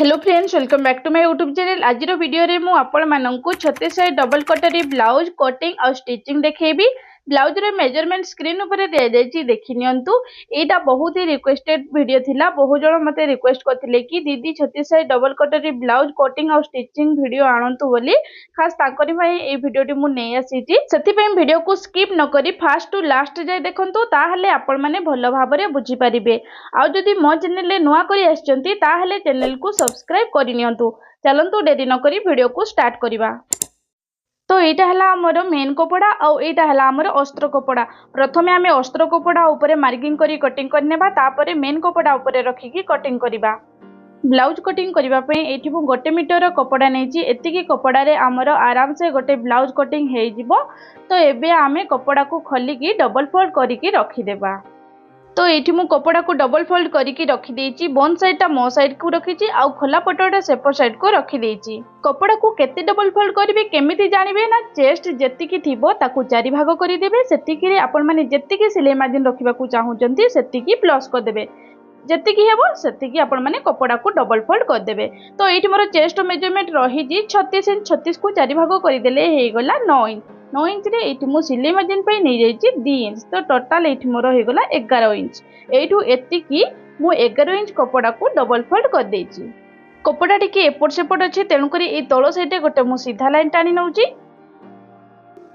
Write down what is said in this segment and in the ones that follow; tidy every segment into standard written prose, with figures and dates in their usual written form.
Hello friends, welcome back to my YouTube channel. आज video रे मु आपण माननकु 36 डबल कटरी ब्लाउज कटिंग और स्टिचिंग देखेबी। ब्लाउज रे मेजरमेंट स्क्रीन ऊपर दे देछि, देखि नियंतु। एटा बहुत ही रिक्वेस्टेड वीडियो थिला। बहुत जण मते रिक्वेस्ट करथिले कि दीदी 36 डबल कटरी ब्लाउज कटिंग और स्टिचिंग वीडियो आणंतु बोली। खास ताकरी भाई ए वीडियोटी मु नै आसीछि, सेति पय वीडियो को स्किप न करी फास्ट टू लास्ट जाय देखंतु, ताहले आपण माने भलो भाबरे बुझी परिबे। आ जदि मो चैनल ले नुआ करी आछंती ताहले चैनल को सब्सक्राइब करि नियंतु। चलंतु डेरी न करी वीडियो को स्टार्ट करिबा। तो यहाँ है आमर मेन कपड़ा और यहाँ है आमर अस्त्र कपड़ा। प्रथमे आम अस्त्र कपड़ा ऊपर मार्किंग करी कटिंग करनेबा, तापरे मेन कपड़ा ऊपर रखिकी कटिंग करिबा। ब्लाउज कटिंग करिबा पे एठी मु 1 मीटर कपड़ा नेछि। एतिकी कपड़ा रे आमर आराम से गोटे ब्लाउज कटिंग हे जिवो। तो एबे आमे कपड़ा को खोलिकी डबल फोल्ड करिकी रखी देबा। तो ये मु कपड़ा को डबल फोल्ड करके रखी देछि। वन साइड टा मो साइड को रखी आउ खोला पटटा सेपर साइड को रखी देछि। कपड़ा को केते डबल फोल्ड करिवे केमिति जानिबे ना, चेस्ट जेतिकी थिबो ताकू 4 भाग करि देबे। सेतिकी रे आपण माने जेतिकी सिलाई मार्जिन रखिबा को चाहुचंती सेतिकी प्लस कर देबे। जेतिकी हेबो सेतिकी आपण माने कपड़ा को डबल फोल्ड कर देबे। तो एठी मोर चेस्ट मेजरमेंट रही जी 36 इंच। 36 को 4 भाग करि देले हे गला 9 इंच। 9 इंच रे एठी मु सिलाई मार्जिन पे नै जाईची 2 इंच। तो टोटल एठी मोर हे गला 11 इंच। एठू एतिकी मु 11 इंच कपड़ा को डबल फोल्ड कर देछि। कपड़ा टिके एपट सेपट अछि, तेनु करी ए तळ साइड रे गोटे मु सीधा लाइन टाणी नउची।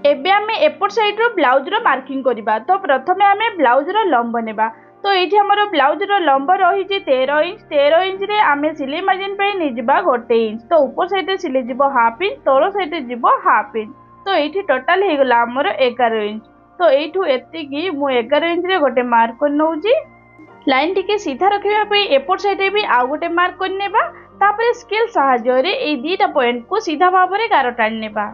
एबे आमे एपट साइड रो ब्लाउज रो मार्किंग करिबा। तो प्रथमे आमे ब्लाउज रो लंब नेबा। तो एठी हमर ब्लाउज रो लंब रही छी 13 इंच। 13 इंच रे आमे सिलाई मार्जिन पे नै जिबा 1 इंच। तो ऊपर साइड रे सिलाई जिवो हाफ इंच, तळ साइड रे जिवो हाफ इंच। तो एठी टोटल हे गला हमर 11 इंच। तो एठू एतिकी मु 11 इंच रे गोटे मार्क कर नउची। लाइन टिके सीधा रखिबा पे एपट साइड रे भी आ गोटे मार्क कर नेबा। तापरे स्केल सहायता रे ए दीटा पॉइंट को सीधा भाबरे गारो टाणी नेबा।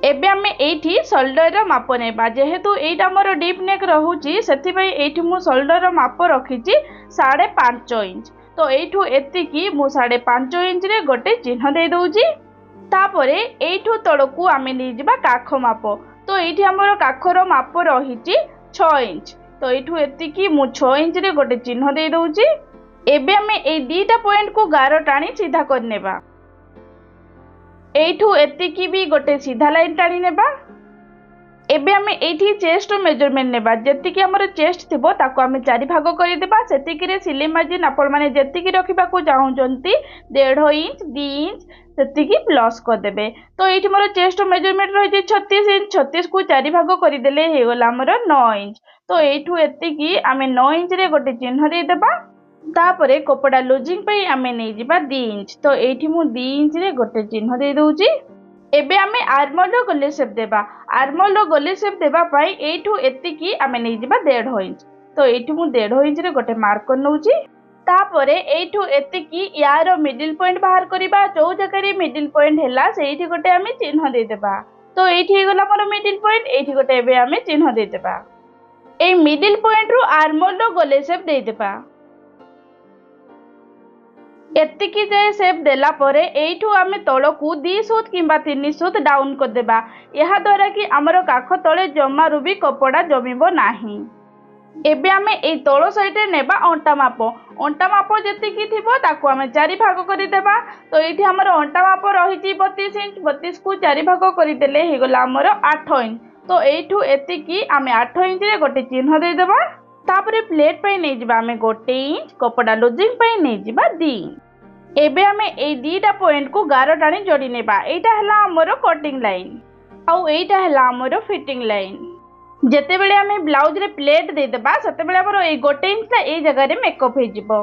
एबे आमे एठी शोल्डर रो माप नेबा। जेहेतु एटा हमर डीप नेक रहूची, सेति पय एठी मु शोल्डर रो माप रखिची 5.5 इंच। तो एठू एतिकी मु 5.5 इंच रे गोटे चिन्ह दे दउची। तापरे एठू तळकू आमे नै जिबा काख माप। तो एठी हमर काखरो माप रहिची 6 इंच। तो एठू एतिकी मु 6 इंच रे गोटे चिन्ह दे दउची। एबे आमे ए दीटा पॉइंट को गारो टाणी सीधा कर नेबा। एठू एतिकी भी गोटे सीधा लाइन टाणी नेबा। एबे आमे एठी चेस्ट मेजरमेंट नेबा। जेतिकी हमर चेस्ट थिबो ताको आमे 4 भाग करि देबा। सेतिकी रे सिलाई मार्जिन आपण माने जेतिकी रखिबा को चाहुचंती 1.5 इंच 2 इंच सेतिकी प्लस कर देबे। तो एठी मोर चेस्ट मेजरमेंट रही 36 इंच। 36 को 4 भाग करि देले हे गला हमर 9 इंच। तो एठू एतिकी आमे 9 इंच रे गोटे चिन्ह दे देबा। तापरे कपड़ा लूजिंग पे आमे नै जिबा 2 इंच। तो एठी मु 2 इंच रे गोटे चिन्ह दे दउची। एबे आमे आर्मल रो गले शेप देबा। आर्मल रो गले शेप देबा पई एठू एतिकी आमे नै जिबा 1.5 इंच। तो एठी मु 1.5 इंच रे गोटे मार्क कर नउची। तापरे एठू एतिकी यार मिडिल पॉइंट बाहर करिबा। जो जगह रे मिडिल पॉइंट हैला सेठी गोटे आमे चिन्ह दे देबा। तो एठी हे गला मोर मिडिल पॉइंट। एठी गोटे एबे आमे चिन्ह दे देबा। ए मिडिल पॉइंट रो आर्मल रो गले शेप दे देबा। एतिकी जे शेप देला परे एठू आमे तळकू 2 सूत किंबा 3 सूत डाउन कर देबा। एहा द्वारा कि हमर काख तळे जमारू भी कपड़ा जमिबो नाही। एबे आमे ए तळ साइड रे नेबा अंटा माप। अंटा माप जेतिकी थिबो ताको आमे 4 भाग करि देबा। तो एठी हमर अंटा माप रहिची 32 इंच। 32 को 4 भाग करि देले हे गला हमर 8 इंच। तो एठू एतिकी आमे 8 इंच रे गोटे चिन्ह दे देबा। तापरे प्लेट पे नै जिबा आमे 1 इंच। कपड़ा लूजिंग पे नै जिबा 2 इंच। एबे आमे ए दीटा पॉइंट को गारो टाणी जोड़ी नेबा। एटा हला हमर कटिंग लाइन आउ एटा हला हमर फिटिंग लाइन। जेते बेले आमे ब्लाउज रे प्लेट दे देबा सेते बेले हमर ए 1 इंच ता ए जगह रे मेकअप हे जिवो।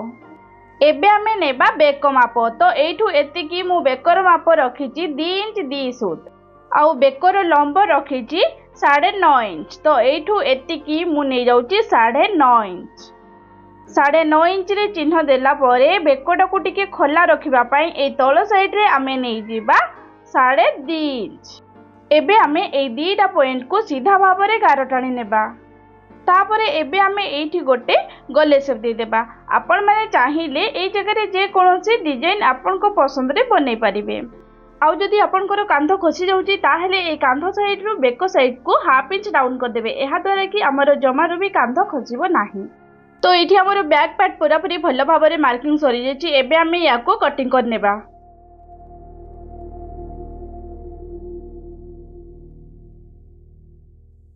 एबे आमे नेबा बेक माप। तो एठू एतिकी मु बेकर माप रखिची 2 इंच 2 सूत। आउ बेकर लंब रखिची 9.5 इंच। तो एठू एतिकी मु नै जाउची 9.5 इंच। 9.5 इंच रे चिन्ह देला परे बेकोटा को टिके खोला रखिबा पई ए तळ साइड रे आमे नै जिबा 2.5 इंच। एबे आमे ए दीटा पॉइंट को सीधा भाबरे गारो टाणी नेबा। तापरे एबे आमे एठी गोटे गले शेप दे देबा। आपण माने चाहिले ए जगह रे जे कोनोसी डिजाइन आपण को पसंद रे बनै परिबे। आउ जदि आपनकर कांध खसी जाउची ताहेले ए कांध साइड रो बेको साइड को हाफ इंच डाउन कर देबे। एहा द्वारा कि हमर जमारो भी कांध खसिबो नाही। तो ये आमर बैक पार्ट पूरापूरी भल भाव में मार्किंग सरी जाइए। एबे आमे या कटिंग करनेबा।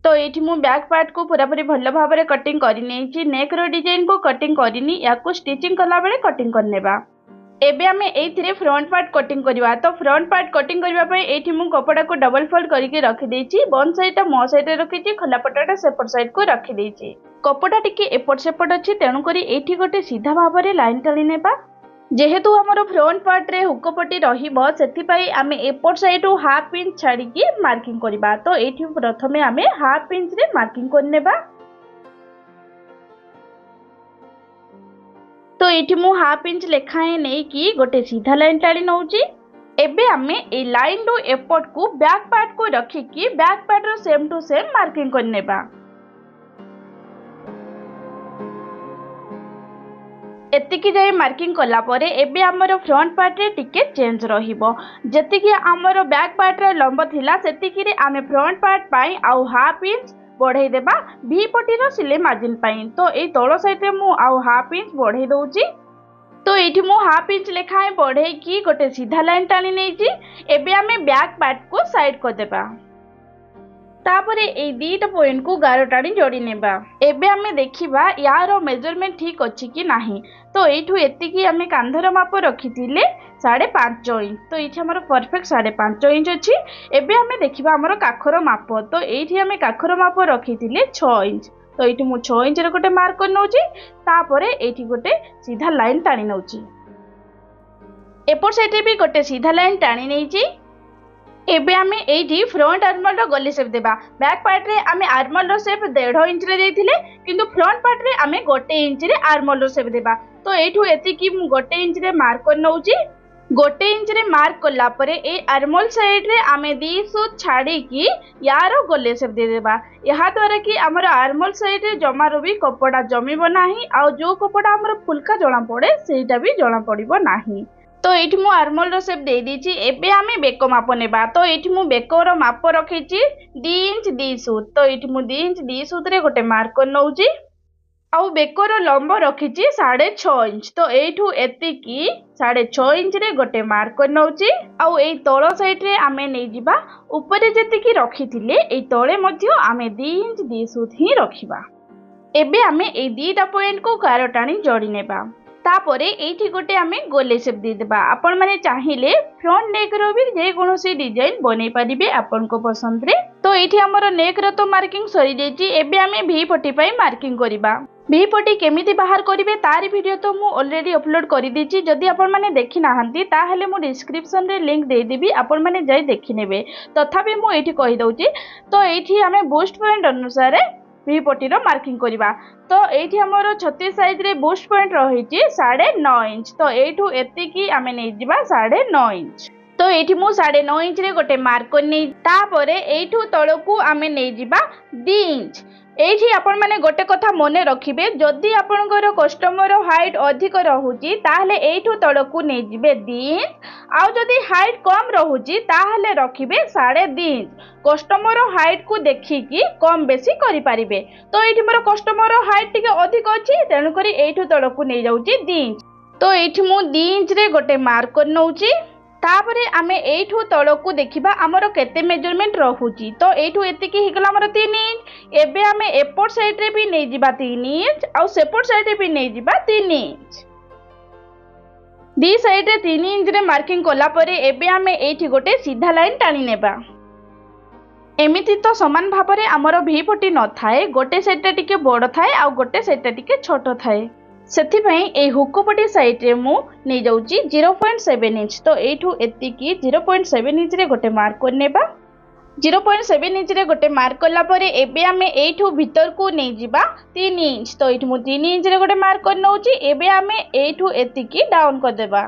तो ये मु बैक पार्ट को पूरापूरी भल भाव में कटिंग करनी। नेक रो डिजाइन को कटिंग करनी, या स्टिचिंग कला बेले कटिंग करनेबा। एबे आमे एथिरे फ्रंट पार्ट कटिंग करवा। तो फ्रंट पार्ट कटिंग करबा पई एठी मु कपड़ा को डबल फोल्ड करके रखी देछि। वन साइड मो साइड रखी छि, खला पटाटा सेपट साइड को रखी देछि। कपड़ा टिके एपट सेपट अछि, तेणु करी एठी गोटे सीधा भाव में लाइन टाली नेबा। जेहेतु हमर फ्रंट पार्ट रे हुक पट्टी रहिबो, सेथि पई आमे एपट साइड हाफ इंच छाड़ी की मार्किंग करबा। तो एठी प्रथमे आमे हाफ इंच रे मार्किंग करनेबा। तो ये मु हाफ इंच लेखाएं नहीं कि गोटे सीधा लाइन टाड़ी नौची। एबे आमे ए लाइन रो एपट को बैक पार्ट को रखिकी बैक पार्ट रो सेम टू सेम मार्किंग करनेबा। एतिकी जाए मार्किंग कला परे एबे हमर फ्रंट पार्ट रे टिके चेंज रहिबो। जतिकी हमर बैक पार्ट रे लंब थिला सेतिकी रे आमे फ्रंट पार्ट पाई आउ हाफ इंच बढ़ाई देबा भी पट्टी रो सिलाई मार्जिन पाई। तो ए तळ साइड रे मु आउ हाफ इंच बढ़ाई दउची। तो एठी मु हाफ इंच लेखाए बढ़ाई की गोटे सीधा लाइन टाणी नेची। एबे आमे बैक पार्ट को साइड कर देबा। तापरे ए दीटा पॉइंट को गार टाणी जोड़ी नेबा। एबे आमे देखिबा यार मेजरमेंट ठीक अछि कि नाही। तो एठू एतिकी आमे कांधर माप रखिथिले 5.5 इंच। तो एठी हमर परफेक्ट 5.5 इंच अछि। एबे आमे देखिबा हमर काखर माप। तो एठी आमे काखर माप रखिथिले 6 इंच। तो एठी मु 6 इंच रे गोटे मार्क कर नउची। तापरे एठी गोटे सीधा लाइन टाणी नउची। एपर साइड रे भी गोटे सीधा लाइन टाणी नेची। एबे आमे एठी फ्रंट आर्मल रो गले शेप देबा। बैक पार्ट रे आमे आर्मल रो शेप 1.5 इंच रे देथिले, किंतु फ्रंट पार्ट रे आमे 1 इंच रे आर्मल रो शेप देबा। तो एठू एतिकी मु 1 इंच रे मार्क कर नउची। 1 इंच रे मार्क करला परे ए आर्मल साइड रे आमे 2 सूत छाड़ी की यारो गले शेप दे देबा। यहा द्वारा कि हमर आर्मल साइड रे जमारो भी कपड़ा जमीबो नाही, आ जो कपड़ा हमर फुलका जणा पड़े सेटा भी जणा पड़िबो नाही। तो एठी मु आर्मल रो शेप दे दीची। एबे आमे बेक माप नेबा। तो एठी मु बेक रो माप रखिची 2 इंच 2 सूत। तो एठी मु 2 इंच 2 सूत रे गोटे मार्क कर नउची। आउ बेक रो लंब रखिची 6.5 इंच। तो एठू एतिकी 6.5 इंच रे गोटे मार्क कर नउची। आउ एई तळ साइड रे आमे नै जिबा ऊपर जेतिकी रखिथिले एई तळे मध्ये आमे 2 इंच 2 सूत ही रखिबा। एबे आमे एई दीटा पॉइंट को गार टाणी जोड़ी नेबा। तापरे एठी गोटे आमे गोले शेप दे देबा। आपण माने चाहिले फ्रंट नेक रो भी जे कोनोसी डिजाइन बनै परिबे आपण को पसंद रे। तो एठी हमर नेक रो तो मार्किंग सरी जाईची। एबे आमे भी पट्टी पई मार्किंग करिबा। भी पट्टी केमिति बाहर करिवे तार वीडियो तो मु ऑलरेडी अपलोड करि दिची। जदि आपण माने देखि नाहंती ताहेले मु डिस्क्रिप्शन रे लिंक दे देबी, आपण माने जाई देखि नेबे। तथापि मु एठी कहि दउची। तो एठी आमे बूस्ट पॉइंट अनुसार भी पट्टी रो मार्किंग करिबा। तो एठी हमर 36 साइज रे बूस्ट पॉइंट रहिची 9.5 इंच। तो एठू एतिकी आमे नै जिबा 9.5 इंच। तो एठी मु 9.5 इंच रे गोटे मार्क करनी। तापरे एठू तळकू आमे नै जिबा 2 इंच। एठी आपण माने गोटे कथा मने रखिबे, जदि आपनकर कस्टमर हाइट अधिक रहुची ताहले एठू तळकू नै जिबे 2 इंच। आउ जदि हाइट कम रहुची ताहले रखिबे 2.5 इंच। कस्टमर हाइट को देखिकी कम बेसी करि पारिबे। तो एठी मोर कस्टमर हाइट टिके अधिक अछि, तेनु करी एठू तळकू नै जाउची 2 इंच। तो एठी मु 2 इंच रे गोटे मार्क कर नउची। तापरे आमे एठू तळकू देखिबा हमर केते मेजरमेंट रहुची। तो एठू एतिकी हिगला हमर 3 इंच। एबे आमे एपट साइड रे भी नै जिबा 3 इंच, आउ सेपट साइड रे भी नै जिबा 3 इंच। दी साइड रे 3 इंच रे मार्किंग कला परे एबे आमे एठी गोटे सीधा लाइन टाणी नेबा। एमिति तो समान भाबरे हमर भी पट्टी न थाए, गोटे साइड रे टिके बड़ थाए आउ गोटे साइड रे टिके छोट थाए। सेथि पई ए हुक पट्टी साइड रे मु नै जाउची 0.7 इंच। तो एठू एतिकी 0.7 इंच रे गोटे मार्क कर नेबा। 0.7 इंच रे गोटे मार्क कला परे एबे आमे एठू भीतर को नै जिबा 3 इंच। तो एठू मु 3 इंच रे गोटे मार्क कर नउची। एबे आमे एठू एतिकी डाउन कर देबा।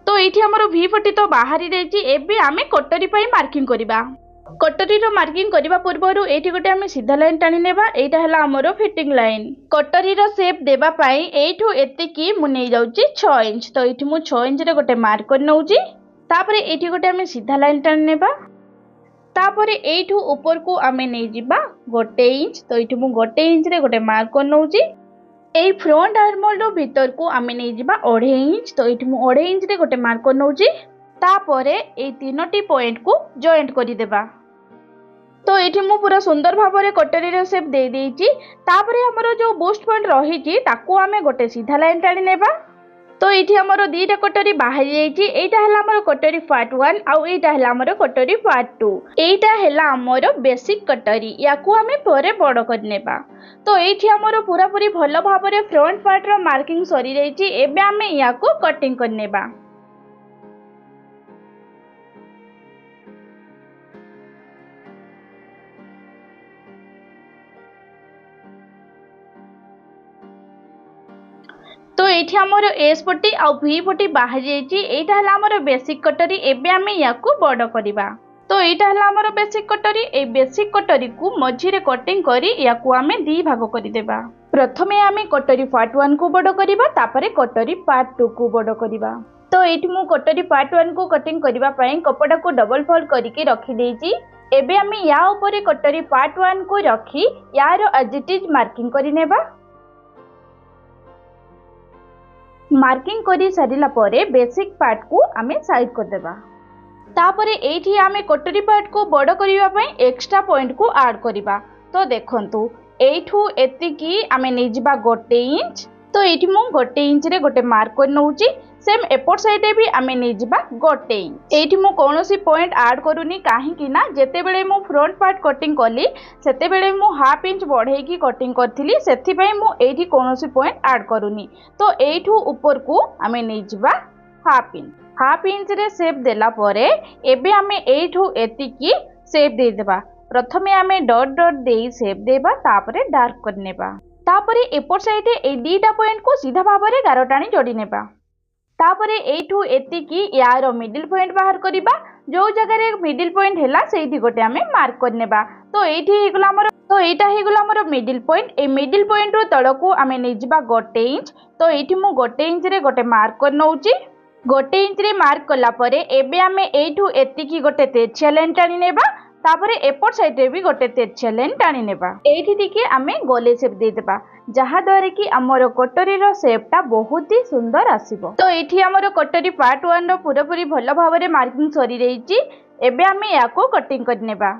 तो एठी हमर भी पट्टी तो बाहरी रहची। एबे आमे कटरी पई मार्किंग करिबा। कटरी रो मार्किंग करिबा पूर्वरु एठी गोटे आमे सीधा लाइन टाणी नेबा। एटा हला हमर फिटिंग लाइन। कटरी रो शेप देबा पई एठू एतिकी मु नै जाउची 6 इंच। तो एठी मु 6 इंच रे गोटे मार्क कर नउची। तापरे एठी गोटे आमे सीधा लाइन टाणी नेबा। तापर एठू ऊपर को आमे नहीं जिबा 1 इंच। तो एठू मु 1 इंच रे गोटे मार्कर नउची। एई फ्रंट आर्महोल रो भीतर को आमे नहीं जिबा 1.5 इंच। तो एठू मु 1.5 इंच रे गोटे मार्कर नउची। तापर एई तीनोटी पॉइंट को जॉइंट करि देबा। तो ये मु पूरा सुंदर भाव में कटोरी शेप दे देइची। तापर हमर जो बूस्ट पॉइंट रही ताकू आमे गोटे सीधा लाइन टाणी नेबा। तो ये हमर दीटा कटोरी बाहरी जाइची। एटा हला हमर कटोरी पार्ट 1 आउ एटा हला हमर कटोरी पार्ट 2। एटा हला हमर बेसिक कटोरी। याकू आमे परे बड़ कर नेबा। तो एठी हमर पूरा पूरी भलो भाव में फ्रंट पार्ट रो मार्किंग सरी जाइची। एबे आमे याकू कटिंग कर नेबा। तो ये आमर एस पट्टी आ भी पट्टी बाहर जाइए। हला आमर बेसिक कटोरी। एबे आमे याकू बड़ करबा। तो यहाँ हला आमर बेसिक कटोरी। ए बेसिक कटोरी को मझिरे कटिंग करी याकू आमे दी भाग कर देबा। प्रथमे आमे कटोरी पार्ट 1 को बड़ करबा, तापरे कटोरी पार्ट 2 को बड़ करबा। तो ये मु कटोरी पार्ट 1 को कटिंग करबा पई कपड़ा को डबल फोल्ड करके रखी देइची। एबे आमे या ऊपर कटोरी पार्ट 1 को रखी यार एज इट इज मार्किंग करि नेबा। मार्किंग करी सारिला परे बेसिक पार्ट को आमे साइड कर देबा। तापरे एठी आमे कटोरी पार्ट को बड़ करिवा पई एक्स्ट्रा पॉइंट को ऐड करिबा। तो देखंतु एठू एतिकी आमे नै जिबा 1 इंच। तो एठी मु 1 इंच रे गोटे मार्कर नउची। सेम एपट साइड रे भी आमे नै जिबा 1 इंच। एठी मु कोनोसी पॉइंट ऐड करूनी काहे कि ना जेते बेले मु फ्रंट पार्ट कटिंग कली सेते बेले मु हाफ इंच बढ़े की कटिंग करथिली। सेथि पई मु एठी कोनोसी पॉइंट ऐड करूनी। तो एठू ऊपर को आमे नै जिबा हाफ इंच। हाफ इंच रे शेप देला परे एबे आमे एठू एतिकी शेप दे देबा। प्रथमे आमे डॉट डॉट देई शेप देबा, तापरे डार्क कर नेबा। तापरे एपट साइड रे ए दीटा पॉइंट को सीधा भाव में गार टाणी जोड़ी नेबा। तापरे एठू एतिकी यार मिडिल पॉइंट बाहर करिबा। जो जगह रे मिडिल पॉइंट हैला सेठी गोटे आमे मार्क कर नेबा। तो एठी हेगला हमर मिडिल पॉइंट। ए मिडिल पॉइंट रो तळको आमे नै जिबा 1 इंच। तो एठी मु 1 इंच रे गोटे मार्क कर नउची। 1 इंच रे मार्क कला परे एबे आमे एठू एतिकी गोटे तेरछिया लाइन टाणी नेबा। तापरे एपट साइड रे भी गोटे तेरछिया लाइन टाणी नेबा। एठी टिके आमे गोले शेप दे देबा, जहा द्वारा कि हमर कटोरी रो शेपटा बहुत ही सुंदर आसीबो। तो एठी हमर कटोरी पार्ट 1 रो पूरा पूरी भलो भाव में मार्किंग सरी रहिची। एबे आमे याको कटिंग कर नेबा।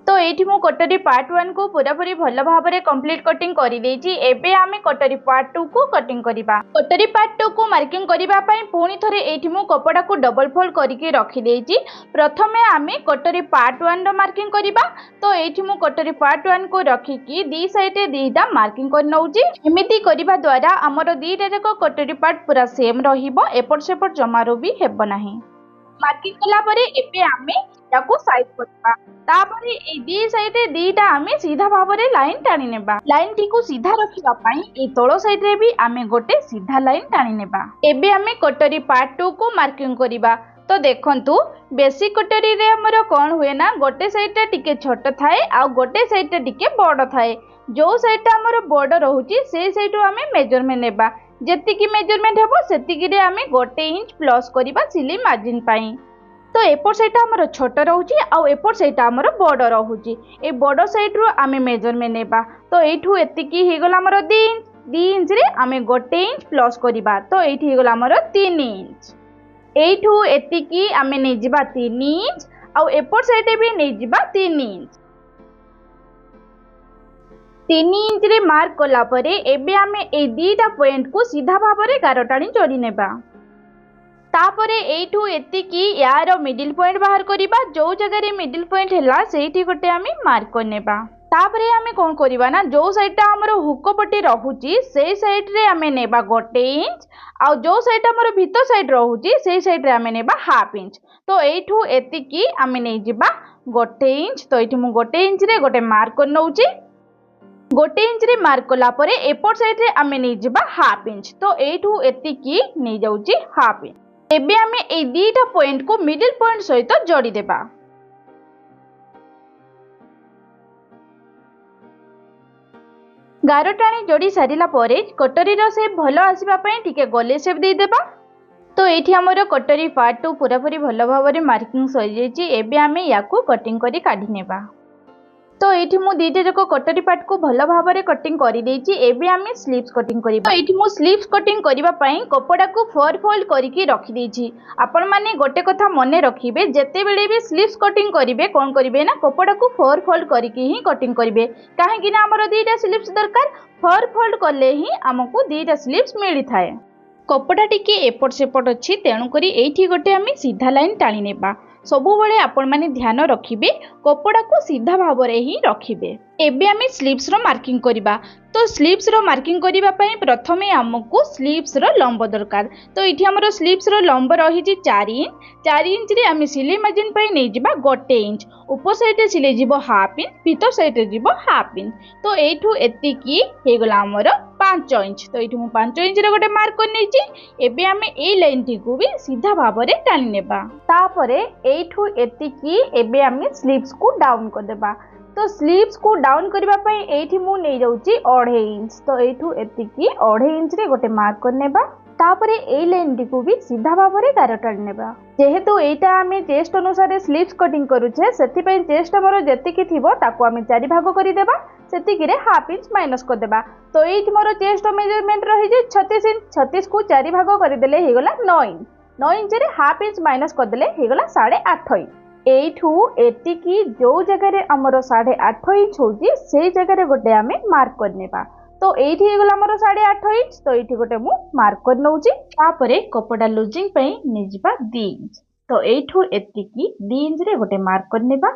तो एठी मु कटोरी पार्ट 1 को पूरा पूरी भलो भाव में कंप्लीट कटिंग करि देइची। एबे आमे कटोरी पार्ट 2 को कटिंग करिबा। कटोरी पार्ट 2 को मार्किंग करिबा पई पुनी थरे एठी मु कपड़ा को डबल फोल्ड करके रखी देइची। प्रथमे आमे कटोरी पार्ट 1 रो मार्किंग करिबा। तो एठी मु कटोरी पार्ट 1 को रखी की दी साइड रे दीटा मार्किंग कर नउची। एमिति करिबा द्वारा हमर दीटा जक कटोरी पार्ट पूरा सेम रहिबो, एपट सेपट जमारो भी हेबो नाही। मार्किंग कला परे एबे आमे याको साइड करबा। तापरे ए दी साइड रे दीटा आमे सीधा भाव में लाइन टाणी नेबा। लाइन टी को सीधा रखिबा पई ए तळो साइड रे भी आमे गोटे सीधा लाइन टाणी नेबा। एबे आमे कटोरी पार्ट 2 को मार्किंग करिबा। तो देखंतु बेसिक कटोरी रे हमर कोन हुए ना गोटे साइड रे टिके छोट थाए आ गोटे साइड रे टिके बड़ थाए। जो साइड हमर बड़ रहूची से साइड आमे मेजरमेंट नेबा। जेतिकी मेजरमेंट हेबो सेतिकी रे आमे 1 इंच प्लस करिबा सिलाई मार्जिन पाई। तो एपट साइड हमर छोट रहूची आ एपट साइड हमर बड़ रहूची। ए बड़ साइड रो आमे मेजरमेंट नेबा। तो एठू एतिकी हे गला हमर 2 इंच रे आमे 1 इंच प्लस करिबा। तो एठी हे गला हमर 3 इंच। एठू एतिकी आमे नै जिबा 3 इंच आ एपट साइड रे भी नै जिबा 3 इंच। 3 इंच रे मार्क कला परे एबे आमे ए दीटा पॉइंट को सीधा भाव में गार टाणी जोड़ी नेबा। तापरे एठू एतिकी यार मिडिल पॉइंट बाहर करिबा। जो जगह रे मिडिल पॉइंट हैला सेठी गोटे आमे मार्क कर नेबा। तापरे आमे कोन करिबा ना जो साइडटा हमर हुक पट्टी रहूची से साइड रे आमे नेबा 1 इंच आ जो साइड हमर भीतर साइड रहूची से साइड रे आमे नेबा हाफ इंच। तो एठू एतिकी आमे नै जिबा 1 इंच। तो एठी मु 1 इंच रे गोटे मार्क कर नउची। 1 इंच रे मार्क कला परे एपट साइड रे आमे नै जिबा हाफ इंच। तो एठू एतिकी नै जाउची हाफ इंच। एबे आमे ए दीटा पॉइंट को मिडिल पॉइंट सहित जोड़ी देबा। गार टाणी जोड़ी सारिला परे कटोरी रो शेप भलो आसीबा पई टिके गोले शेप दे देबा। तो ये आमर कटरी पार्ट टू पूरापूरी भल भाव मार्किंग सरी जाइए आम या कटिंग कर काढ़ी नेबा। तो ये मुझे दुईटा जाक कटरी पार्ट को भल भाव कटिंग कर आम स्लीव्स कटिंग कर। तो ये मुझे स्लीव्स कटिंग करने कपड़ा को फोर फोल्ड करके रखी आपण मैंने गोटे कथा मन रखिए जिते बेले भी स्लीव्स कटिंग करेंगे कौन करेंगे ना कपड़ा को फोर फोल्ड करके ही कटिंग करेंगे कहीं आमर दुईटा स्लीव्स दरकार फोर फोल्ड कले ही आमको दुईटा स्लीव्स मिली थाए। कपड़ा टिके एपट सेपट अच्छी तेणुक ये गोटे आम सीधा लाइन टाणी नेबा सबु बड़े आपण माने ध्यान रखिबे कपड़ा को सीधा भाव रे ही रखिबे। एबे आमे स्लीव्स रो मार्किंग करिबा। तो स्लीव्स रो मार्किंग करिबा पई प्रथमे हमको स्लीव्स रो लंब दरकार। तो इठी हमरो स्लीव्स रो लंब रही 4 इंच 4 इंच रे आमे सिलाई मार्जिन पई नै जिबा 1 इंच ऊपर साइड रे सिलाई जिवो हाफ इंच भीतर साइड रे जिवो हाफ इंच। तो एठू एतिकी हे गला हमरो 5 इंच। तो एठू 5 इंच रे गोटे मार्क कर नै छि। एबे आमे ए लाइन टी को भी सीधा भाव रे टानी नेबा। तापरे एठू एतिकी एबे आमे स्लीव्स को डाउन कर देबा। तो स्लीव्स को डाउन करबा पई एठी मु नै जाउची 2.5 इंच। तो एठू एतिकी 2.5 इंच रे गोटे मार्क कर नेबा। तापरे ए लाइन टी को भी सीधा भाव रे गार टानी नेबा। जेहेतु एटा आमे चेस्ट अनुसार स्लीव्स कटिंग करूछे सेति पई चेस्ट हमर जेतिकी थिबो ताको आमे 4 भाग करि देबा सेतिकी रे हाफ इंच माइनस कर देबा। तो एठी मोर चेस्ट मेजरमेंट रही जे 36 इंच 36 को 4 भाग करि देले हे गला 9 इंच 9 इंच रे हाफ इंच माइनस कर देले हे गला 8.5 इंच। एठू एतिकी जो जगह आमर 8.5 इंच होची से जगह गोटे आमे मार्क कर नेबा। तो एठी हे गला आमर 8.5 इंच। तो एठी गोटे मु मार्क कर नउची। तापरे कपड़ा लूजिंग पई नै जिबा 2 इंच। तो एठू एतिकी 2 इंच रे गोटे मार्क कर नेबा।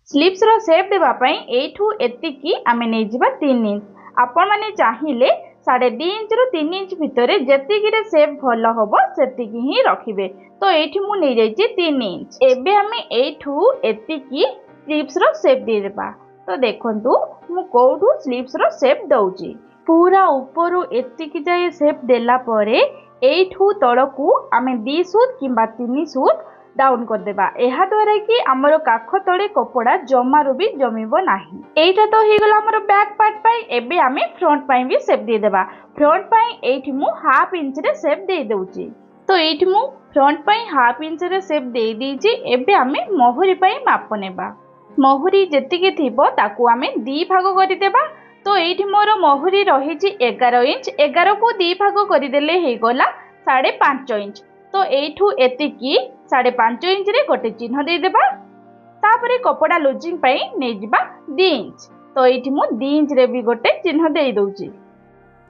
स्लीव्स रो शेप देबा पई एठू एतिकी आमे नै जिबा 3 इंच। आपण माने चाहिले 2.5 इंच रो 3 इंच भितरे जेतिकी रे शेप भलो होबो सेतिकी ही रखिबे। तो एठी मु नै जाइछि 3 इंच। एबे आमे एठू एतिकी स्लीव्स रो शेप दे देबा। तो देखंतु मु कोठू स्लीव्स रो शेप दउची पूरा ऊपरू एतिकी जाय शेप देला परे एठू तळकू आमे 2 सूत किबा 3 सूत डाउन कर देबा। एहा द्वारा कि हमर काख तळे कपड़ा जमारू भी जमिबो नाही। एटा तो हे गला हमर बैक पार्ट पई। एबे आमे फ्रंट पई भी शेप दे देबा। फ्रंट पई एठी मु हाफ इंच रे शेप दे दउची। तो एठी मु फ्रंट पई हाफ इंच रे शेप दे दीची। एबे आमे मोहरी पई माप नेबा। मोहरी जेतिकी थिबो ताकू आमे 2 भाग करि देबा। तो एठी मोर मोहरी रहिची 11 इंच 11 को 2 भाग करि देले हे गला 5.5 इंच। तो एठू एतिकी 5.5 इंच रे गोटे चिन्ह दे देबा। तापरे कपड़ा लूजिंग पई नै जिबा 2 इंच। तो एठी मु 2 इंच रे भी गोटे चिन्ह दे दउची।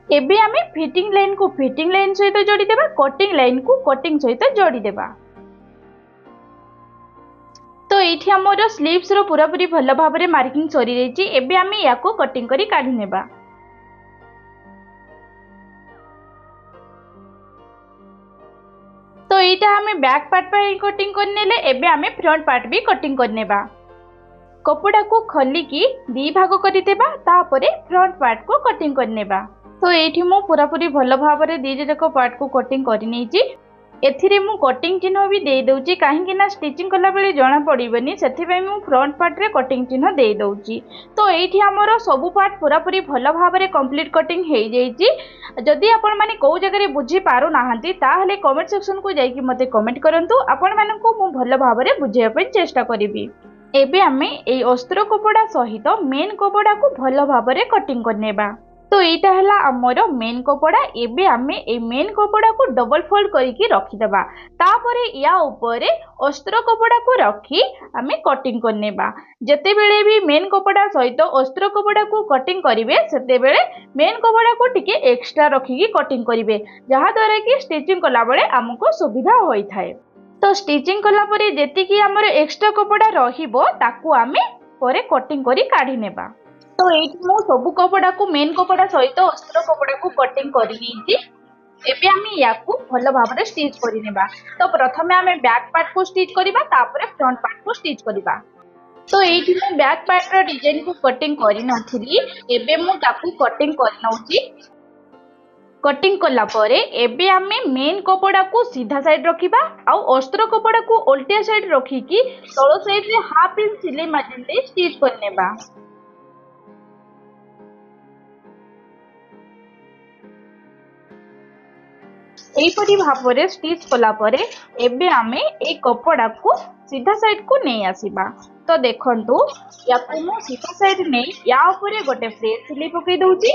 एबे आमे फिटिंग लाइन को फिटिंग लाइन सहित जोड़ी देबा कटिंग लाइन को कटिंग सहित जोड़ी देबा। तो एठी हमर स्लीव्स रो पूरापूरी भल भाव रे मार्किंग सरी रहिची। एबे आमे याको कटिंग करी काढी नेबा। तो एटा हमें बैक पार्ट पे कटिंग करनेले। एबे हमें फ्रंट पार्ट भी कटिंग करनेबा। कपड़ा को खोली की 2 भाग करि देबा। तापरे फ्रंट पार्ट को कटिंग करनेबा। तो एठी मु पूरापूरी भल भाव रे 2 जक पार्ट को कटिंग करि नेची। एथिरे मु कटिंग चिन्ह भी दे दउची काहे ना स्टिचिंग कला बेले जणा पड़िबनी सेथि पई मु फ्रंट पार्ट रे कटिंग चिन्ह दे दउची। तो एठी हमरो सब पार्ट पूरापूरी भल भाव रे कंप्लीट कटिंग हे जाईची। जदि आपण माने को जगह रे बुझी पारो नाहंती ताहले कमेंट सेक्शन को जाई कि मते कमेंट करंतु। आपण माननको मु भल भाव रे बुझिया पई चेष्टा करिवि। एबे आमे ए अस्त्र कपड़ा सहित मेन कपड़ा को भल भाव रे कटिंग करनेबा। तो एटा हला हमर मेन कपड़ा। एबे आमे ए मेन कपड़ा को डबल फोल्ड करके रखि देबा। तापरे या ऊपरे अस्त्र कपड़ा को रखी आमे कटिंग करनेबा। जते बेले भी मेन कपड़ा सहित अस्त्र कपड़ा को कटिंग करिवे सेते बेले मेन कपड़ा को टिके एक्स्ट्रा रखिकी कटिंग करिवे जहा द्वारा कि स्टिचिंग कला बेले हमको सुविधा होई थाए। तो स्टिचिंग कला परे जेतिकी हमर एक्स्ट्रा कपड़ा रहिबो ताकू आमे परे कटिंग करी काढी नेबा। तो एठी मु सब कपड़ा को मेन कपड़ा सहित अस्त्र कपड़ा को कटिंग करि नीची। एबे आमे याकू भलो भाव रे स्टिच करि नेबा। तो प्रथमे आमे बैक पार्ट को स्टिच करिबा तापरे फ्रंट पार्ट को स्टिच करिबा। तो एठी मु बैक पार्ट रो डिजाइन को कटिंग करि नथिली। एबे मु ताकू कटिंग करि नउची। कटिंग कला परे एबे आमे मेन कपड़ा को सीधा साइड रखिबा आ अस्त्र कपड़ा को उल्टा साइड रखी कि तळो साइड रे हाफ इंच सिलाई मार्जिन दे स्टिच कर नेबा। एहीपरि भाव स्टिच कला परे एबे आमे ए कपड़ा को सीधा साइड को नहीं आसीबा। तो देखंतु याको मु सीधा साइड नहीं या ऊपर गोटे फ्रेश सिलाई पकई दउची।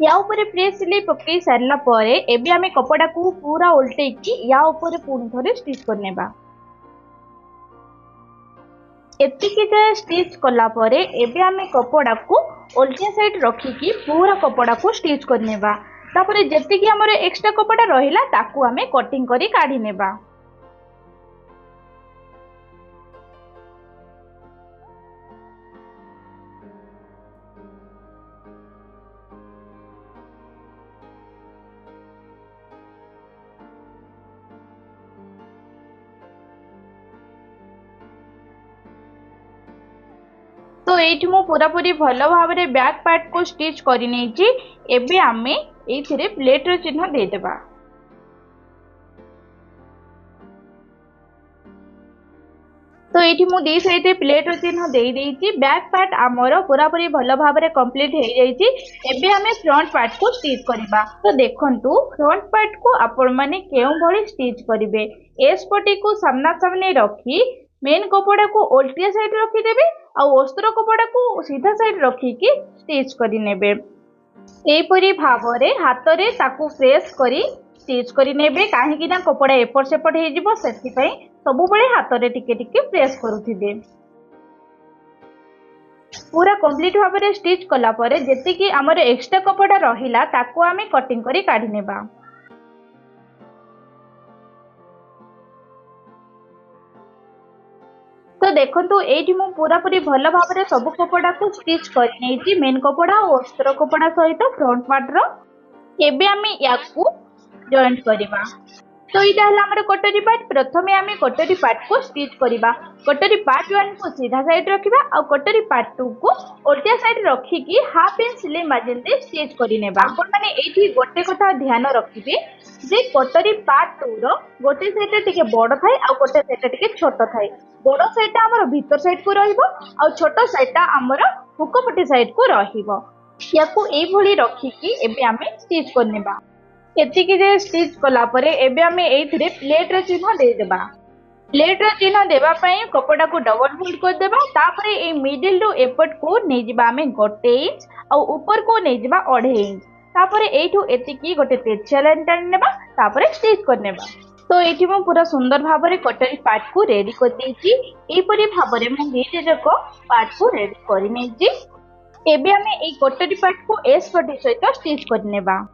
या ऊपर फ्रेश सिलाई पकई सारला परे एबे आमे कपड़ा को पूरा उल्टे की या ऊपर पुणी थरे स्टिच करनेबा। एतिकी जाए स्टिच कला परे एबे आमे कपड़ा को उल्टा साइड रखिकी पूरा कपड़ा को स्टिच करनेबा। तापरे जेतिकी हमर एक्स्ट्रा कपड़ा रहिला ताकू आमे कटिंग करी काढी नेबा। तो ये मु पूरापूरी भल भाव बैक पार्ट को स्टिच करी नेछि। एबे आमे एथिरे प्लेट रो चिन्ह दे देबा। तो ये मु दी सहित प्लेट रो चिन्ह दे देछि। बैक पार्ट आमर पूरापूरी भल भाव कंप्लीट हो जाइछि। एबे आमे फ्रंट पार्ट को स्टिच करबा। तो देखंतु फ्रंट पार्ट को आपण माने केउ भली स्टिच करिवे। एस पटी को सामना सामने रखी मेन कपड़ा को उल्टिया साइड रखी देबे और अस्त्र कपड़ा को सीधा साइड रखिकी स्टिच करी नेबे। एपरी भावरे हाथ रे ताकू प्रेस करी स्टिच करी नेबे। काहेकि ना कपड़ा एपट सेपट हे जिवो सेति पई सब बेले हाथ रे टिके टिके प्रेस करूथिबे। पूरा कंप्लीट भावरे स्टिच कला परे जेतिकी हमर एक्स्ट्रा कपड़ा रहिला ताकू आमे कटिंग करी काढी नेबा। तो देखो ये मु पूरापूरी भल भाव सब कपड़ा को स्टिच कर मेन कपड़ा और अस्त्र कपड़ा सहित फ्रंट पार्ट रो। एबे आमे याकू जॉइंट करबा। तो यहाँ कटोरी पार्ट प्रथमे आमे कटोरी पार्ट को स्टिच करबा। कटोरी पार्ट 1 को सीधा साइड रखिबा और कटोरी पार्ट 2 को उल्टा साइड रखिकी हाफ इंच सिलाई मार्जिन दे स्टिच करि नेबा। आपण माने एठी गोटे कथा ध्यान रखिबे जे कटोरी पार्ट 2 रो गोटे साइड टिके बड़ थाए और गोटे साइड टिके छोट थाए। बड़ साइड हमर भीतर साइड को रहिबो और छोट साइड हमर हुकपटी साइड को रहिबो। याकू एई भली रखिकी एबे आमे स्टिच करनेबा। एतिकी जे स्टिच कला परे एबे आमे एथिरे प्लेट रो चिन्ह दे देबा। प्लेट रो चिन्ह देबा पई कपड़ा को डबल फोल्ड कर देबा। तापरे ए मिडिल रो एपट को नै जिबा आमे 1 इंच और ऊपर को नै जिबा 1.5 इंच। तापरे एठू एतिकी गोटे तेजिया लाइन टानी नेबा। तापरे स्टिच करनेबा। तो एठी मु पूरा सुंदर भाबरे कटोरी पार्ट को रेडी कर देछि। एपरि भाबरे मु दीटे जक पार्ट को रेडी करि नेछि। एबे आमे ए कटोरी पार्ट को एस पटी सहित स्टिच करनेबा।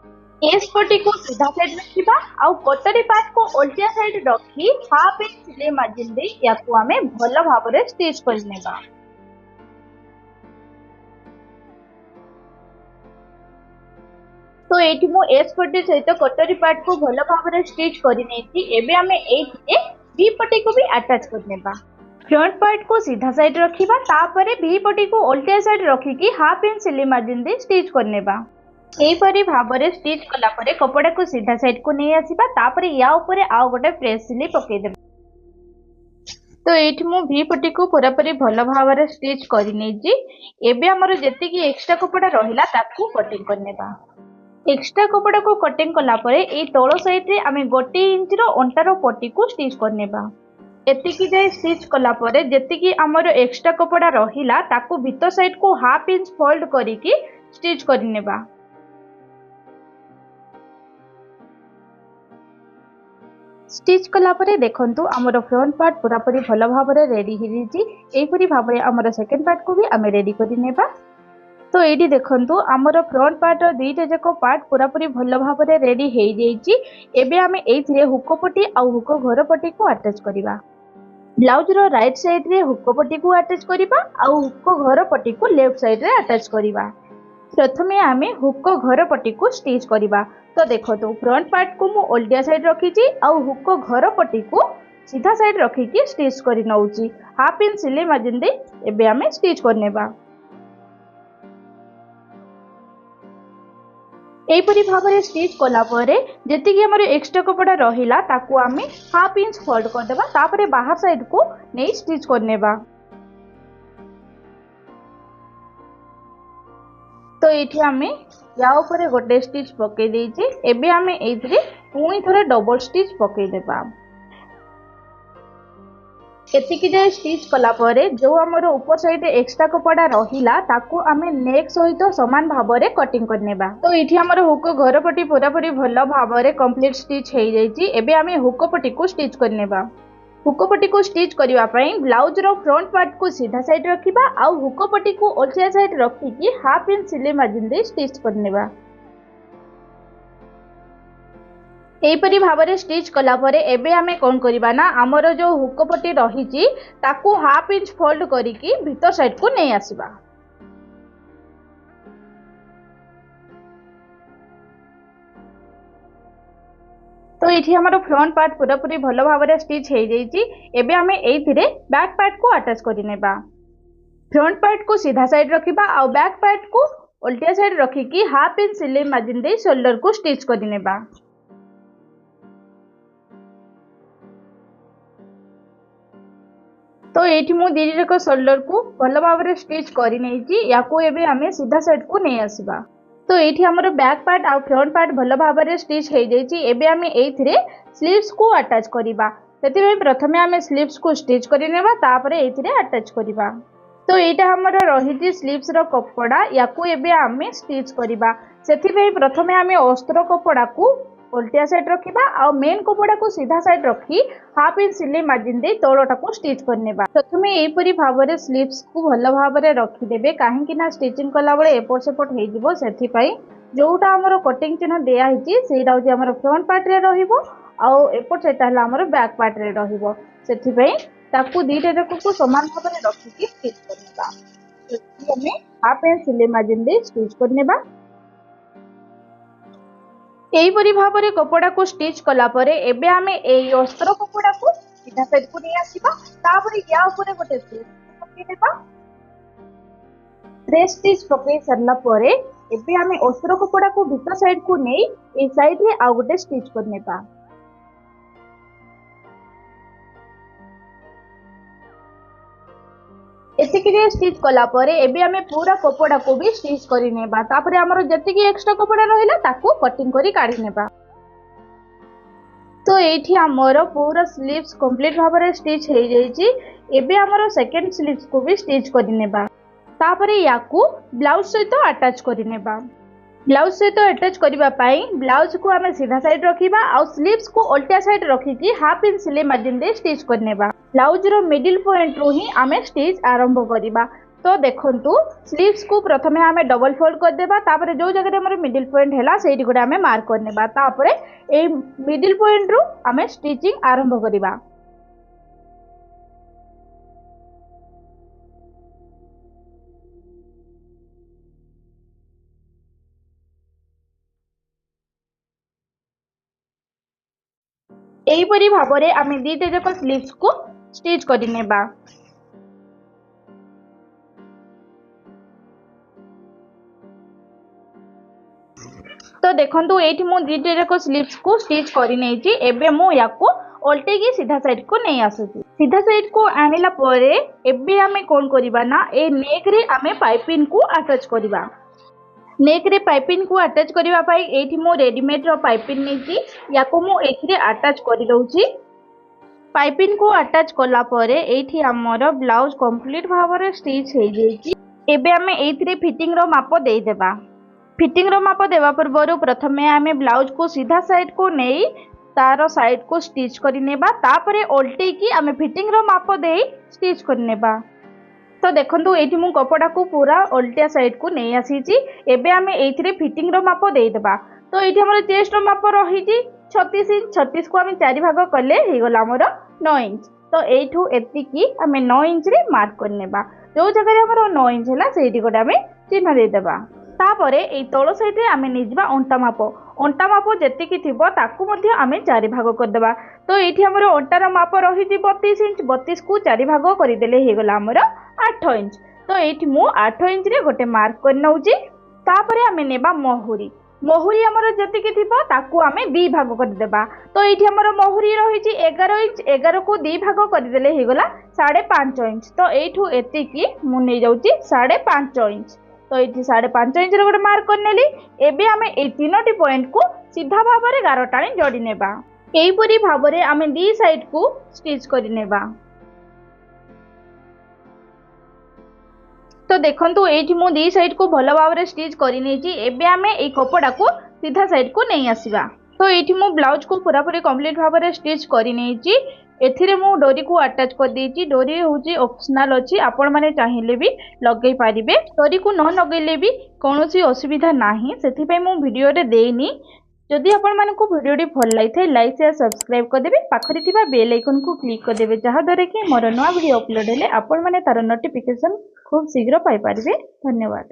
एस पटी को सीधा साइड रखिबा और कटोरी पार्ट को उल्टा साइड रखी हाफ इंच सिलाई मार्जिन दे याकू आमे भल भाबरे स्टिच करनेबा। तो एठी मु एस पटी सहित कटोरी पार्ट को भल भाबरे स्टिच करि नेछि। एबे आमे एठी बी पटी को भी अटैच करनेबा। फ्रंट पार्ट को सीधा साइड रखिबा। तापरे बी पटी को उल्टा साइड रखिकी हाफ इंच सिलाई मार्जिन दे स्टिच करनेबा। एपरि भाबरे स्टिच कला परे कपड़ा को सीधा साइड को नहीं आसीबा। तापरे या ऊपर आउ गोटे फ्रेश सिलाई पकई देबा। तो एठी मु भी पटी को पूरापूरी भल भाबरे स्टिच करि नेछि। एबे हमर जेतिकी एक्स्ट्रा कपड़ा रहिला ताकू कटिंग करनेबा। एक्स्ट्रा कपड़ा को कटिंग कला परे ए तळ साइड रे आमे 1 इंच रो अंटारो पट्टी को स्टिच करनेबा। एतिकी जाय स्टिच कला परे जेतिकी हमर एक्स्ट्रा कपड़ा रहिला ताकू भीतर साइड को हाफ इंच फोल्ड करिकी स्टिच करनेबा। स्टिच कला परे देखंतु हमर फ्रंट पार्ट पूरापूरी भल भाबरे रेडी हो जाइछि। एपरि भाबरे हमर सेकंड पार्ट को भी आमे रेडी करि नेबा। तो एडी देखंतु हमर फ्रंट पार्ट रो दुईटा जक पार्ट पूरापूरी भल भाबरे रेडी हो जाइछि। एबे आमे एथिरे हुक पट्टी और हुक घर पट्टी को अटैच करिबा। ब्लाउज रो राइट साइड रे हुक पट्टी को अटैच करिबा और हुक घर पट्टी को लेफ्ट साइड रे अटैच करिबा। प्रथमे आमे हुक घर पट्टी को स्टिच करिबा। तो देखो तो फ्रंट पार्ट को मु उल्टा साइड रखीची और हुक घर पट्टी को सीधा साइड रखिकी स्टिच करि नउची। हाफ इंच सिलाई मार्जिन दे एबे आमे स्टिच करनेबा। एपरि भाबरे स्टिच कला परे जेतिकी हमर एक्स्ट्रा कपड़ा रहिला ताकू आमे हाफ इंच फोल्ड कर देबा। तापरे बाहर साइड को नै स्टिच करनेबा। तो ये आम या ऊपर गोटे स्टिच पकई देछि। एबे आमे एइथिरे पुणी थोड़े डबल स्टिच पकई देबा। एतिकी जाए स्टिच कला परे जो आमर ऊपर साइड एक्स्ट्रा कपड़ा रहिला ताकू आमे नेक सहित समान भाव में कटिंग करनेबा। तो ये आमर हुक घर पटी पूरा पूरी भल भाव में कंप्लीट स्टिच हो जाइए। एबे आमे हुक पटी को स्टिच करनेबा। हुक पटी को स्टिच करिवा पई ब्लाउज रो फ्रंट पार्ट को सीधा साइड रखिबा आउ हुक पटी को ओल्टिया साइड रखिकी हाफ इंच सिलाई मार्जिन दे स्टिच करनेबा। एहीपरी भाव में स्टिच कला परे एबे आमे कोन करिबा ना हमर जो हुक पट्टी रही ताकू हाफ इंच फोल्ड करिकी भीतर साइड को नहीं आसीबा। तो ये हमर फ्रंट पार्ट पूरा पूरी भल भाव में स्टिच हो जाइए। एबे आमे एइथिरे बैक पार्ट को अटैच करिनेबा। फ्रंट पार्ट को सीधा साइड रखिबा आ बैक पार्ट को उल्टा साइड रखिकी हाफ इंच सिलाई मार्जिन दे शोल्डर को स्टिच करिनेबा। तो ये मु दीदी शोल्डर को भल भाव में स्टिच कर सीधा साइड को नहीं आसवा। तो ये आमर बैक पार्ट आ फ्रंट पार्ट भल भाव में स्टिच हो जाइए। स्लीव्स को अटैच करवा से प्रथमे आम स्लीव्स को स्टिच करनेबा तापर ये अटैच करवा। तो यहाँ आमर रही स्लीव्स रो कपड़ा या आम स्टिच करवा से प्रथमे आम अस्त्र कपड़ा को उल्टा साइड रखिबा आ मेन कपड़ा को सीधा साइड रखी हाफ इंच सिलाई मार्जिन दे तोड़टा को स्टिच करनेबा। प्रथमे एपरी भाव में स्लीव्स को भल भाव में रखिदेबे कहीं ना स्टिचिंग कला बेले एपट सेपट हो से जोटा आमर कटिंग चिन्ह दिया सेटा हूँ आमर फ्रंट पार्ट रे रहिबो आउ एपट सेटा हला आमर बैक पार्ट रे रहिबो। सेथिपई ताकू दीटा जाक को समान भाव में रखिकी स्टिच करनेबा। तो हमें हाफ इंच सिलाई मार्जिन दे स्टिच करनेबा। एहीपरी भाव में कपड़ा को स्टिच कला परे एबे आमे एई अस्त्र कपड़ा को सीधा साइड को नहीं आसीबा तापर या ऊपर गोटे प्रेस पकई देबा। प्रेस स्टिच पकई सरला परे एबे आमे अस्त्र कपड़ा को भीतर साइड को नहीं ए साइड रे आ गोटे स्टिच करनेबा। एतिकी स्टिच कला परे एबे आमे पूरा कपड़ा को भी स्टिच करिनेबा। तापर हमर जतिकी एक्स्ट्रा कपड़ा रहिला ताकू कटिंग करी काढी नेबा। तो एठी हमर पूरा स्लीव्स कंप्लीट भाव में स्टिच हो जाइए। एबे हमर सेकंड स्लीव्स को भी स्टिच करिनेबा। तापर याकू ब्लाउज सहित अटैच करिनेबा। ब्लाउज सहित अटैच करबा पई ब्लाउज को आमे सीधा साइड रखिबा आ स्लीव्स को उल्टा साइड रखिकी हाफ इंच सिलाई margin they stitch करनेबा। Blouse row middle point रो ही आमे स्टिच आरंभ करिबा। तो देखंतु स्लीव्स को प्रथमे आमे डबल फोल्ड कर देबा तापर जो जगह हमर मिडिल पॉइंट हैला सेठी गोटे आमे मार्क करनेबा तापर ए मिडिल पॉइंट रो आमे स्टिचिंग आरंभ करिबा। एहीपरी भाव में आम दीटा जाक स्लीव्स को स्टिच करनेबा। तो देखंतु एठी मु दीटा जाक स्लीव्स को स्टिच करने एबे मु याको उल्टेकी सीधा साइड को नहीं आसुची। सीधा साइड को आनिला परे एबे आमे कोन करिबा ना ए नेक रे आमे पाइपिंग को अटैच करिबा। नेक रे पाइपिंग को अटैच करबा पाई एठी मो रेडीमेड रो पाइपिंग नेची याको मो एथिरे अटैच करि दउची। पाइपिंग को अटैच कला परे एठी हमर ब्लाउज कंप्लीट भाव में स्टिच हो जाइए। एबे आमे एथिरे फिटिंग रो माप दे देबा। फिटिंग रो माप देवा पूर्व प्रथमे आमे ब्लाउज को सीधा साइड को नहीं तार साइड को स्टिच करनेबा तापरे उल्टेकी आमे फिटिंग रो माप दे स्टिच करनेबा। तो देखंतु एठी मु कपड़ा को पूरा उल्टा साइड को नहीं आसीची। एबे आमे एथिरे फिटिंग रो माप दे देबा। तो एठी हमर चेस्ट रो माप रहिची 36 इंच। 36 को आमे चारि भाग करले हे गला हमर 9 इंच। तो एठू एतिकी आमे 9 इंच रे मार्क करनेबा। जो जगह हमर 9 इंच हैला सेठी गोटे आमे चिन्ह दे देबा। तापरे ए तळ साइड रे आमे निजबा अंटा माप। अंटा माप जेतिकी थिबो ताकू मध्ये आमे चारि भाग कर देबा। तो एठी हमर अंटार माप रहिची 32 इंच। 32 को चारि भाग करि देले हे गला हमर 8 इंच। तो एठी मु 8 इंच रे गोटे मार्क कर नउची। तापरे आमे नेबा महुरी। महुरी हमर जेतिकी थिबो ताकू आमे 2 भाग कर देबा। तो एठी हमर महुरी रहिची 11 इंच। 11 को 2 भाग कर देले हे गला 5.5 इंच। तो एठू एतिकी मु नै जाउची 5.5 इंच। तो ये 5.5 इंच गोटे मार्क करनेली। एबे आमे ए तीनोटी पॉइंट को सीधा भाव में गार टाणी जोड़ी नेबा। एहीपरी भाव में आमे दी साइड को स्टिच करि नेबा। तो देखंतु एठी मु दी साइड को भलो भाव में स्टिच करि नेची। एबे आमे ए कपड़ा को सीधा साइड को नहीं आसीबा। तो ये मु ब्लाउज को पूरा पूरी कंप्लीट भाव में स्टिच करि नेची। एथिरे मु डोरी को अटैच कर देची। डोरी होची ऑप्शनल अछि, आपण माने चाहिले भी लगै पारिबे। डोरी को न लगैले भी कोनोसी असुविधा नाही, सेथि पय मु वीडियो रे देनी। जदि आपण मानकु वीडियो भल लागिथे लाइक शेयर सब्सक्राइब कर देबे। पाखरे थिबा बेल आइकन को क्लिक कर देबे, जहा द्वारा कि मोर नवा वीडियो अपलोड हेले आपण माने तार नोटिफिकेशन खूब शीघ्र पाई पारिबे। धन्यवाद।